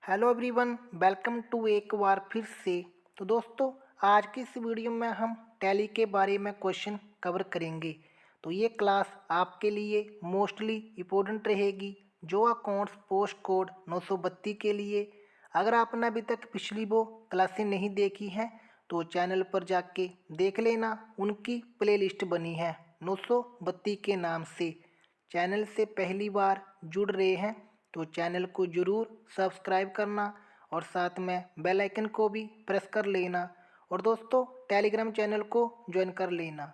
Hello everyone, welcome to एक बार फिर से। तो दोस्तों, आज की इस वीडियो में हम टैली के बारे में क्वेश्चन कवर करेंगे। तो ये क्लास आपके लिए मोस्टली इम्पोर्टेंट रहेगी, जो अकाउंट्स पोस्ट कोड 932 के लिए। अगर आपने अभी तक पिछली वो क्लासें नहीं देखी हैं तो चैनल पर जाके देख लेना, उनकी प्लेलिस्ट बनी है 932 के नाम से। चैनल से पहली बार जुड़ रहे हैं तो चैनल को ज़रूर सब्सक्राइब करना और साथ में बेल आइकन को भी प्रेस कर लेना। और दोस्तों, टेलीग्राम चैनल को ज्वाइन कर लेना,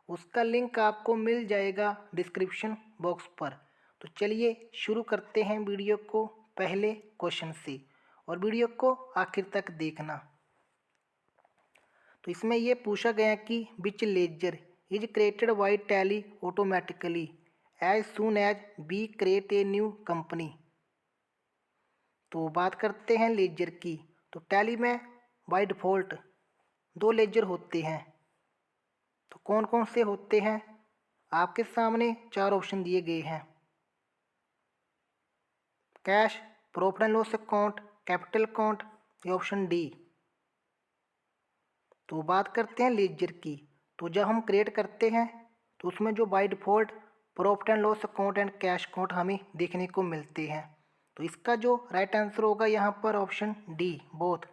उसका लिंक आपको मिल जाएगा डिस्क्रिप्शन बॉक्स पर। तो चलिए शुरू करते हैं वीडियो को पहले क्वेश्चन से, और वीडियो को आखिर तक देखना। तो इसमें ये पूछा गया कि which ledger is created by Tally automatically as soon as we create a new company. तो बात करते हैं लेजर की। तो टैली में बाय डिफ़ॉल्ट दो लेजर होते हैं। तो कौन कौन से होते हैं? आपके सामने चार ऑप्शन दिए गए हैं: cash, profit and loss account, capital account, या ऑप्शन डी। तो बात करते हैं लेजर की। तो जब हम क्रिएट करते हैं तो उसमें जो by default profit and loss account and cash account हमें देखने को मिलते हैं। तो इसका जो राइट आंसर होगा यहाँ पर option D, both.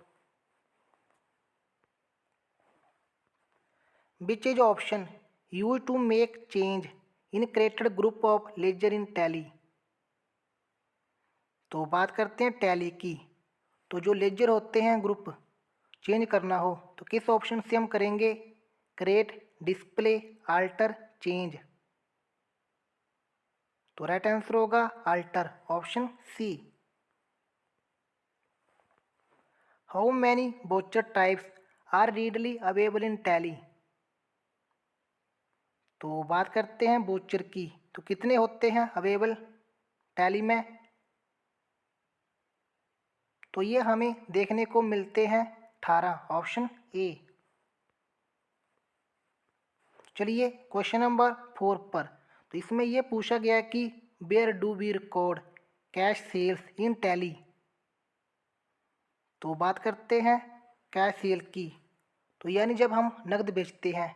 Which is option use to make change in created group of ledger in Tally. तो बात करते हैं टैली की। तो जो लेजर होते हैं ग्रुप चेंज करना हो तो किस ऑप्शन से हम करेंगे? Create, display, alter, change. तो राइट आंसर होगा alter, option C. How many voucher types are readily available in Tally. तो बात करते हैं वोचर की। तो कितने होते हैं अवेलेबल टैली में? तो ये हमें देखने को मिलते हैं 18, ऑप्शन ए। चलिए क्वेश्चन नंबर 4 पर। तो इसमें यह पूछा गया कि where do we record cash sales in Tally. तो बात करते हैं कैश सेल की। तो यानी जब हम नकद बेचते हैं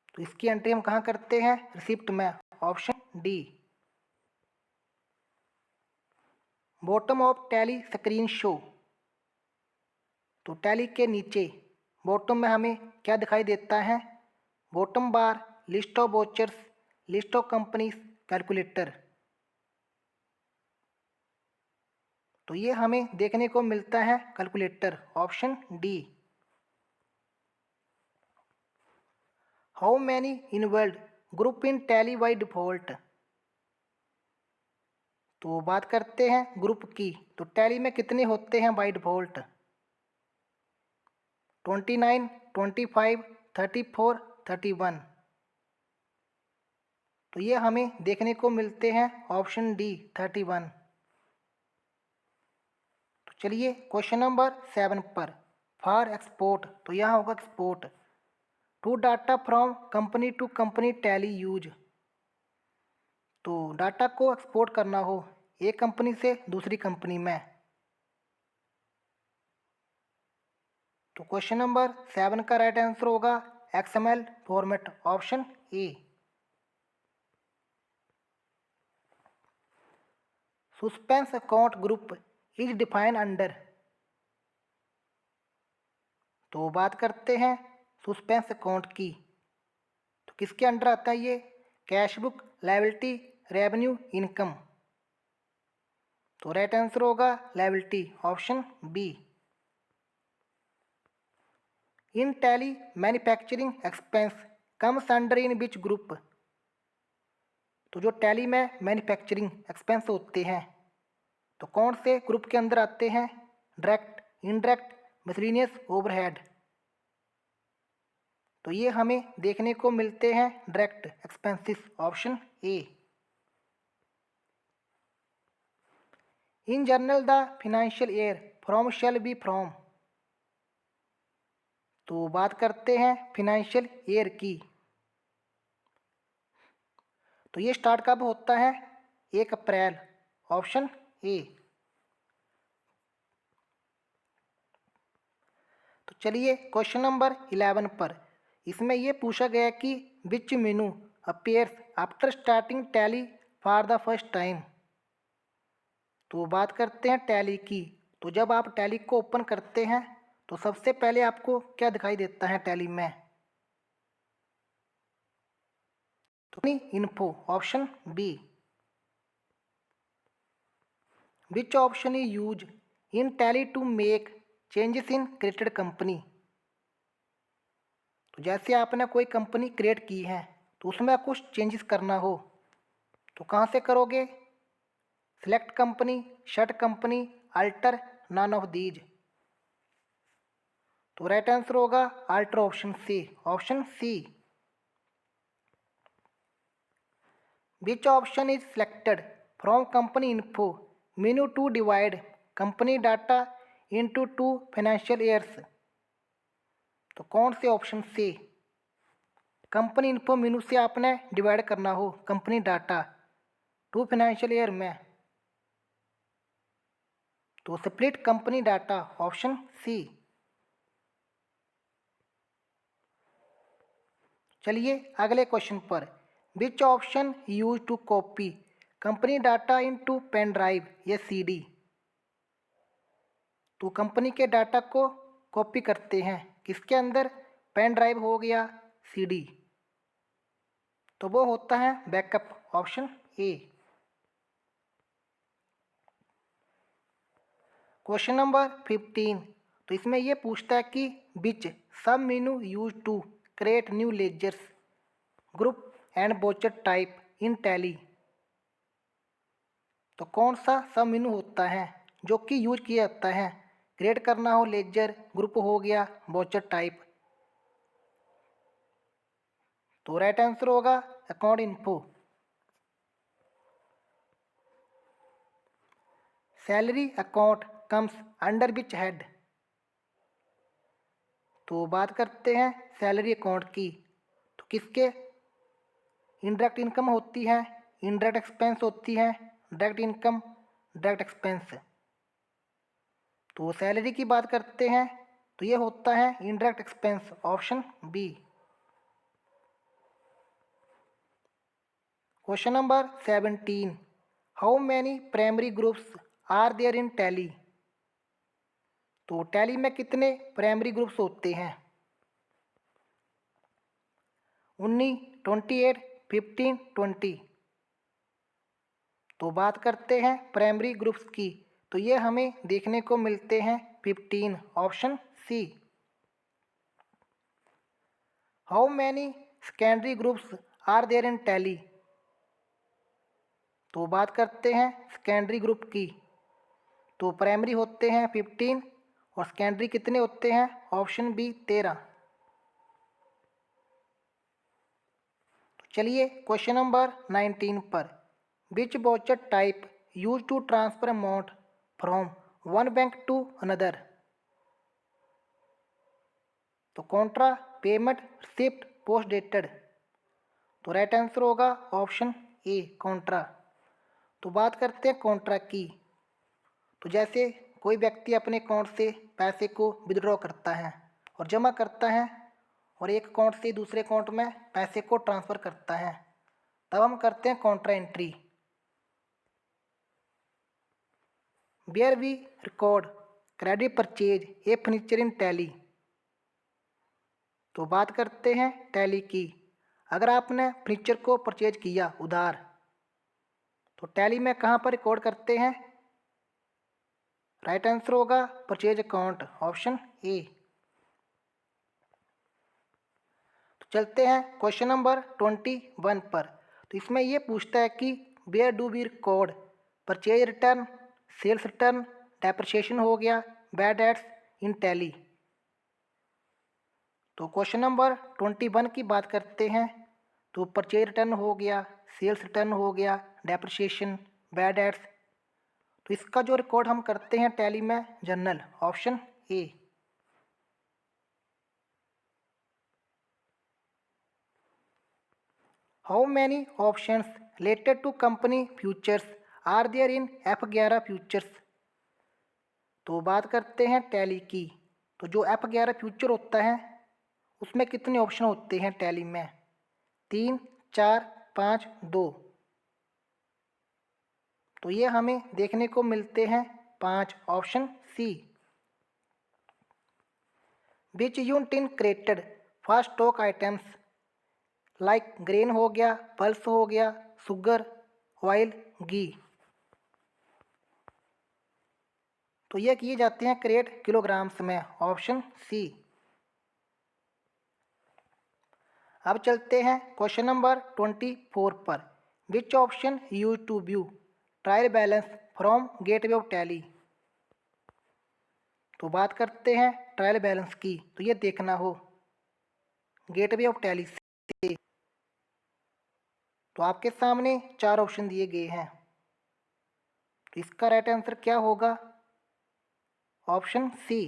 तो इसकी एंट्री हम कहाँ करते हैं? रिसिप्ट में, option D. Bottom of tally screen show. तो टैली के नीचे बॉटम में हमें क्या दिखाई देता है? Bottom bar, list of vouchers, list of companies, calculator. तो ये हमें देखने को मिलता है calculator, option D. How many involved group in tally by default. तो बात करते हैं ग्रुप की। तो टैली में कितने होते हैं बाय डिफॉल्ट? 29, 25, 34, 31। तो ये हमें देखने को मिलते हैं ऑप्शन डी, 31। तो चलिए क्वेश्चन नंबर 7 पर। फॉर एक्सपोर्ट, तो यहाँ होगा export. To data from company to company Tally use. तो डाटा को एक्सपोर्ट करना हो एक कंपनी से दूसरी कंपनी में। तो क्वेश्चन नंबर 7 का राइट आंसर होगा XML format, option A. Suspense account group is define under. तो बात करते हैं सस्पेंस अकाउंट की। तो किसके अंडर आता है ये? Cash book, liability, revenue, income. तो राइट आंसर होगा liability, option B. In Tally manufacturing expense comes under in which group. तो जो टैली में मैन्युफैक्चरिंग एक्सपेंस होते हैं तो कौन से ग्रुप के अंदर आते हैं? Direct, indirect, miscellaneous, overhead. तो ये हमें देखने को मिलते हैं direct expenses, option A. In general the financial year from shall be from. तो बात करते हैं फिनेंशियल ईयर की। तो ये स्टार्ट कब होता है? 1 अप्रैल ऑप्शन ए। तो चलिए क्वेश्चन नंबर 11 पर, इसमें ये पूछा गया कि which menu appears after starting Tally for the first time. तो बात करते हैं टैली की। तो जब आप टैली को ओपन करते हैं तो सबसे पहले आपको क्या दिखाई देता है टैली में? तो info, option B. Which option is use in Tally to make changes in created company. तो जैसे आपने कोई कंपनी क्रिएट की है तो उसमें कुछ चेंजेस करना हो तो कहाँ से करोगे? Select company, shut company, alter, none of these. तो राइट आंसर होगा alter, option C, option C. Which option is selected from company info menu to divide company data into two financial years. तो कौन से option से company info मेनू से आपने divide करना हो company data two financial year में? तो split company data, option C. चलिए अगले क्वेश्चन पर, which option use to copy company data into pen drive या सीडी। तो कंपनी के डाटा को कॉपी करते हैं किसके अंदर? पेन ड्राइव हो गया, सीडी। तो वो होता है backup, option A. Question number 15, तो इसमें यह पूछता है कि which sub menu use to create new ledgers group and voucher type in Tally. तो कौन सा सब मेनू होता है जो कि यूज किया जाता है क्रिएट करना हो लेजर ग्रुप हो गया बोचर टाइप? तो राइट आंसर होगा account info. Salary account comes under which head. तो बात करते हैं सैलरी अकाउंट की। तो किसके इनडायरेक्ट इनकम होती है, इनडायरेक्ट एक्सपेंस होती है, डायरेक्ट इनकम, डायरेक्ट एक्सपेंस। तो सैलरी की बात करते हैं तो ये होता है indirect expense, option B. Question number 17, how many primary groups are there in Tally. तो टैली में कितने प्राइमरी ग्रुप्स होते हैं? 19, 28, 15, 20। तो बात करते हैं प्राइमरी ग्रुप्स की। तो ये हमें देखने को मिलते हैं 15, option C. How many secondary groups are there in Tally. तो बात करते हैं सेकेंडरी ग्रुप की। तो प्राइमरी होते हैं 15 और सेकेंडरी कितने होते हैं? Option B 13। तो चलिए क्वेश्चन नंबर 19 पर, which voucher type use to transfer amount from one bank to another. तो contra, payment, receipt, post dated. तो राइट आंसर होगा ऑप्शन ए, कॉन्ट्रा। तो बात करते हैं कॉन्ट्रा की। तो जैसे कोई व्यक्ति अपने अकाउंट से पैसे को विड्रॉ करता है और जमा करता है और एक अकाउंट से दूसरे अकाउंट में पैसे को ट्रांसफ़र करता है, तब हम करते हैं contra entry. Where we record credit purchase a furniture in Tally. तो बात करते हैं टैली की। अगर आपने फर्नीचर को परचेज किया उधार तो टैली में कहाँ पर रिकॉर्ड करते हैं? राइट आंसर होगा परचेज अकाउंट, ऑप्शन ए। तो चलते हैं क्वेश्चन नंबर 21 पर। तो इसमें ये पूछता है कि where do we record purchase return, sales return, depreciation हो गया, बैड डेट्स इन टैली। तो क्वेश्चन नंबर 21 की बात करते हैं। तो परचेज रिटर्न हो गया, सेल्स रिटर्न हो गया, डेप्रिसिएशन, बैड डेट्स। तो इसका जो रिकॉर्ड हम करते हैं टैली में journal, option A. How many options related to company features are there in F11 features. तो बात करते हैं टैली की। तो जो F11 फ्यूचर होता है उसमें कितने ऑप्शन होते हैं टैली में? 3, 4, 5, 2। तो ये हमें देखने को मिलते हैं 5, option C. Which unit in created first stock items like grain हो गया, पल्स हो गया, शुगर, ऑयल, घी। तो ये किए जाते हैं क्रेट किलोग्राम्स में, ऑप्शन सी। अब चलते हैं क्वेश्चन नंबर 24 पर। Which option use to view trial balance from gateway of Tally. तो बात करते हैं ट्रायल बैलेंस की। तो ये देखना हो गेटवे ऑफ टैली से। तो आपके सामने 4 ऑप्शन दिए गए हैं। तो इसका राइट आंसर क्या होगा? Option C.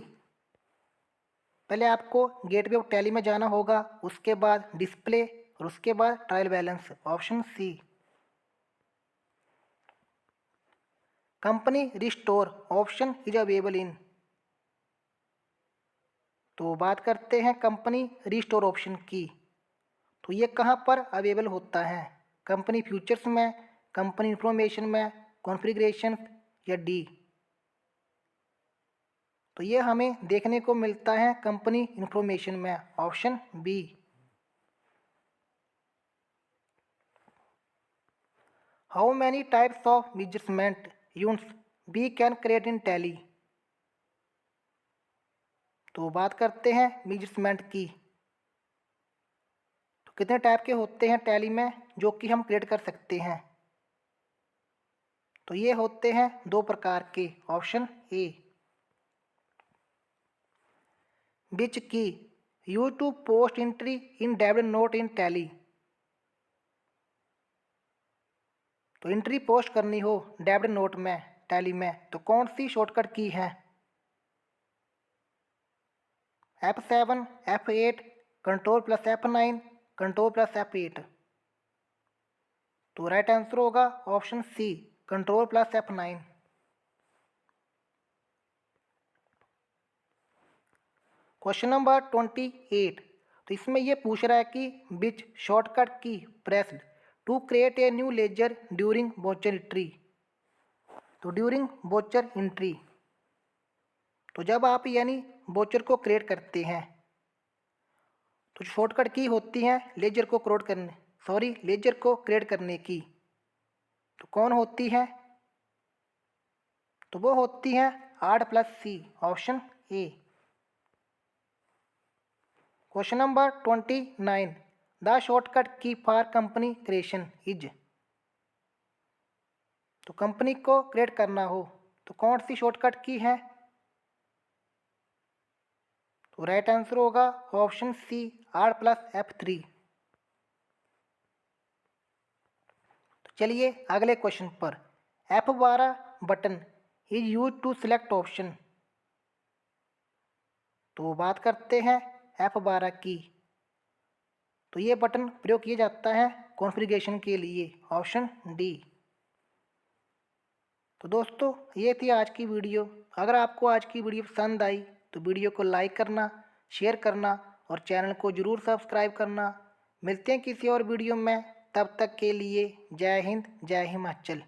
पहले आपको गेटवे ऑफ टैली में जाना होगा, उसके बाद डिस्प्ले और उसके बाद trial balance, option C. Company restore option is available in. तो बात करते हैं कंपनी रिस्टोर ऑप्शन की। तो ये कहाँ पर अवेलेबल होता है? कंपनी फ्यूचर्स में, कंपनी इंफॉर्मेशन में, कॉन्फ़िगरेशन या डी। तो ये हमें देखने को मिलता है कंपनी इंफॉर्मेशन में, option B. How many types of measurement units we can create in Tally. तो बात करते हैं मेजरमेंट की। तो कितने टाइप के होते हैं टैली में जो कि हम क्रिएट कर सकते हैं? तो ये होते हैं 2 प्रकार के, option A. Which key use to post entry in debit note in Tally. तो एंट्री पोस्ट करनी हो डेबिट नोट में टैली में तो कौन सी शॉर्टकट की है? F7, F8, control plus F9, control plus F8। तो राइट आंसर होगा option C, control plus F9। Question number 28। तो इसमें यह पूछ रहा है कि which shortcut key pressed to create a new ledger during voucher entry. तो ड्यूरिंग वॉचर एंट्री, तो जब आप यानी वॉचर को क्रिएट करते हैं तो शॉर्टकट की होती है लेजर को क्रिएट करने की। तो कौन होती है? तो वो होती है R+C, option A. Question number 29। The shortcut key for company creation is. तो कंपनी को क्रिएट करना हो तो कौन सी शॉर्टकट की है? तो राइट आंसर होगा ऑप्शन सी, R+F3। तो चलिए अगले क्वेश्चन पर। F12 button is use to select option. तो बात करते हैं F12 की। तो ये बटन प्रयोग किया जाता है कॉन्फ़िगरेशन के लिए, ऑप्शन डी। तो दोस्तों ये थी आज की वीडियो। अगर आपको आज की वीडियो पसंद आई तो वीडियो को लाइक करना, शेयर करना और चैनल को ज़रूर सब्सक्राइब करना। मिलते हैं किसी और वीडियो में, तब तक के लिए जय हिंद, जय हिमाचल।